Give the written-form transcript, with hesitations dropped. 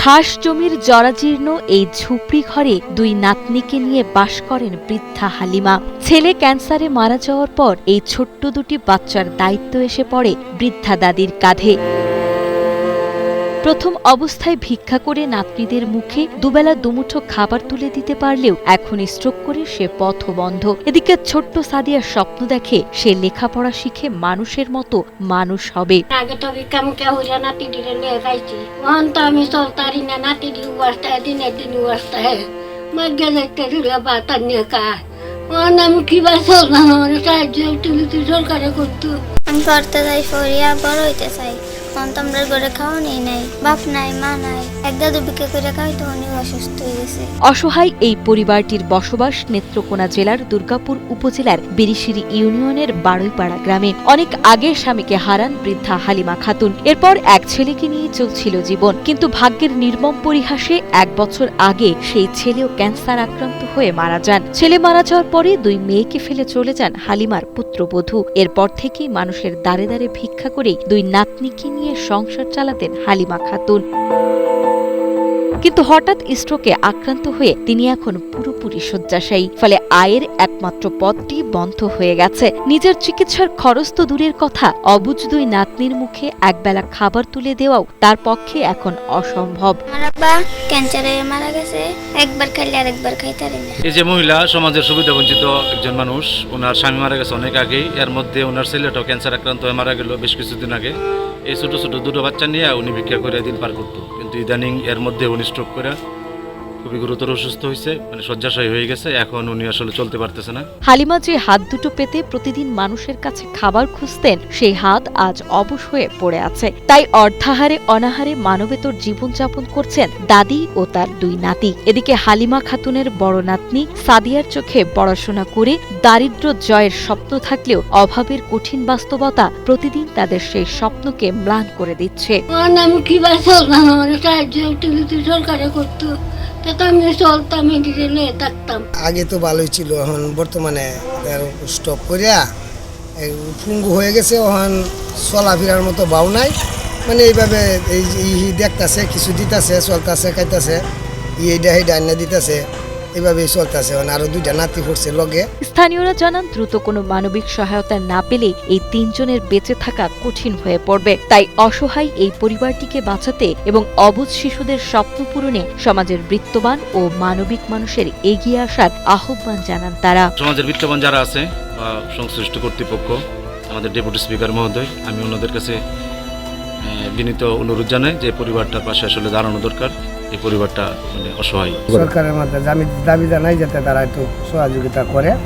খাস জমির জরাজীর্ণ এই ঝুপড়ি ঘরে দুই নাতনিকে নিয়ে বাস করেন বৃদ্ধা হালিমা। ছেলে ক্যান্সারে মারা যাওয়ার পর এই ছোট্ট দুটি বাচ্চার দায়িত্ব এসে পড়ে বৃদ্ধা দাদির কাঁধে। প্রথম অবস্থায় ভিক্ষা করে নাতনিদের মুখে দুবেলা দুমুঠো খাবার তুলে দিতে পারলেও এখন স্ট্রোক করে সে পথবন্ধ। এদিকে ছোট্ট সাদিয়ার স্বপ্ন দেখে সে লেখাপড়া শিখে মানুষের মতো মানুষ হবে। আগে তো ভিক্ষা হইয়া নাতি দিলে নিয়ে যাইছি, মহান তো আমি চলতারি না, নাতি দিয়ে উয়াস্তায় দিনের দিন উয়াস্তায় মাগে দেখতে দিলে বাতার নিয়ে কাজ মহান আমি কিবা চলতাম, আমার সাহায্য একটু সরকারে করতো। আমি পড়তে চাই, পড়িয়া বড় হইতে চাই। তোমরা ঘরে খাওয়া নেই, বাপ নাই, মা নাই, এক দাদু বিক্রি করে খাই, তো উনি অসুস্থ হয়ে গেছে। অসহায় এই পরিবারটির বসবাস নেত্রকোনা জেলার দুর্গাপুর উপজেলার বিরিশিরি ইউনিয়নের বাড়ইপাড়া গ্রামে। অনেক আগে স্বামীকে হারান বৃদ্ধা হালিমা খাতুন। এরপর এক ছেলেকে নিয়ে চলছিল জীবন, কিন্তু ভাগ্যের নির্মম পরিহাসে 1 বছর আগে সেই ছেলেও ক্যান্সার আক্রান্ত হয়ে মারা যান। ছেলে মারা যাওয়ার পরে 2 মেয়েকে ফেলে চলে যান হালিমার পুত্রবধূ। এরপর থেকেই মানুষের দ্বারে দ্বারে ভিক্ষা করে 2 নাতনিকে নিয়ে সংসার চালাতেন হালিমা খাতুন। কিন্তু হঠাৎ স্ট্রোকে আক্রান্ত হয়ে তিনি এখন পুরোপুরি শয্যাশায়ী। ফলে আয়ের একমাত্র পথটি বন্ধ হয়ে গেছে। নিজের চিকিৎসার খরচ তো দূরের কথা, অবুঝ 2 নাতনির মুখে একবেলা খাবার তুলে দেওয়াও তার পক্ষে এখন অসম্ভব। আমার আব্বা ক্যান্সারে মারা গেছে, একবার খাইলে আরেকবার খাইতে পারি না। এই যে মহিলা সমাজের সুবিধা বঞ্চিত একজন মানুষ, ওনার স্বামী মারা গেছে অনেক আগেই। এর মধ্যে ওনার ছেলেটাও ক্যান্সার আক্রান্ত হয়ে মারা গেল বেশ কিছুদিন আগে। এই ছোট ছোট 2 বাচ্চা নিয়ে উনি ভিক্ষা করে দিন পার করতো, কিন্তু ইদানিং এর মধ্যে উনি স্ট্রোক করে খুবই গুরুতর অসুস্থ হয়েছে, মানে শয্যাশায়ী হয়ে গেছে। এখন উনি আসলে চলতে পারতেছে না। হালিমা যে হাত দুটো পেতে প্রতিদিন মানুষের কাছে খাবার খুঁজতেন, সেই হাত আজ অবশ হয়ে পড়ে আছে। তাই অর্ধাহারে অনাহারে মানবেতর জীবনযাপন করছেন দাদি ও তার 2 নাতি। এদিকে হালিমা খাতুনের বড় নাতনি সাদিয়ার চোখে পড়াশোনা করে দারিদ্র্য জয়ের স্বপ্ন থাকলেও অভাবের কঠিন বাস্তবতা প্রতিদিন তাদের সেই স্বপ্নকে ম্লান করে দিচ্ছে। মহান আমি কিবা চলতাম, আমার সাহায্য একটু সরকারে করতো, আমি চলতাম, এদিকে থাকতাম। আগে তো ভালোই ছিল, এখন বর্তমানে স্টপ করিয়া ফুঙ্গু হয়ে গেছে। এখন চলাফেরার মতো বাউ নাই, মানে এইভাবে এই দেখতেছে, কিছু দিতেছে, চলতেছে, খাইতেছে, এইটা সেইটা আন্না দিতেছে, এইভাবেই চলতেছে। আরো 2টা নাতি পড়ছে লগে। স্থানীয়রা জানান, দ্রুত কোনো মানবিক সহায়তা না পেলে এই 3 জনের বেঁচে থাকা কঠিন হয়ে পড়বে। তাই অসহায় এই পরিবারটিকে বাঁচাতে এবং অবুঝ শিশুদের স্বপ্ন পূরণে সমাজের বৃত্তবান ও মানবিক মানুষের এগিয়ে আসার আহ্বান জানান তারা। সমাজের বৃত্তবান যারা আছে বা সংশ্লিষ্ট কর্তৃপক্ষ, আমাদের ডেপুটি স্পিকার মহোদয়, আমি ওনাদের কাছে বিনীত অনুরোধ জানাই যে পরিবারটার পাশে আসলে দাঁড়ানো দরকার। এই পরিবারটা মানে অসহায়। সরকারের মাধ্যমে আমি দাবি জানাই যাতে তারা একটু সহযোগিতা করে।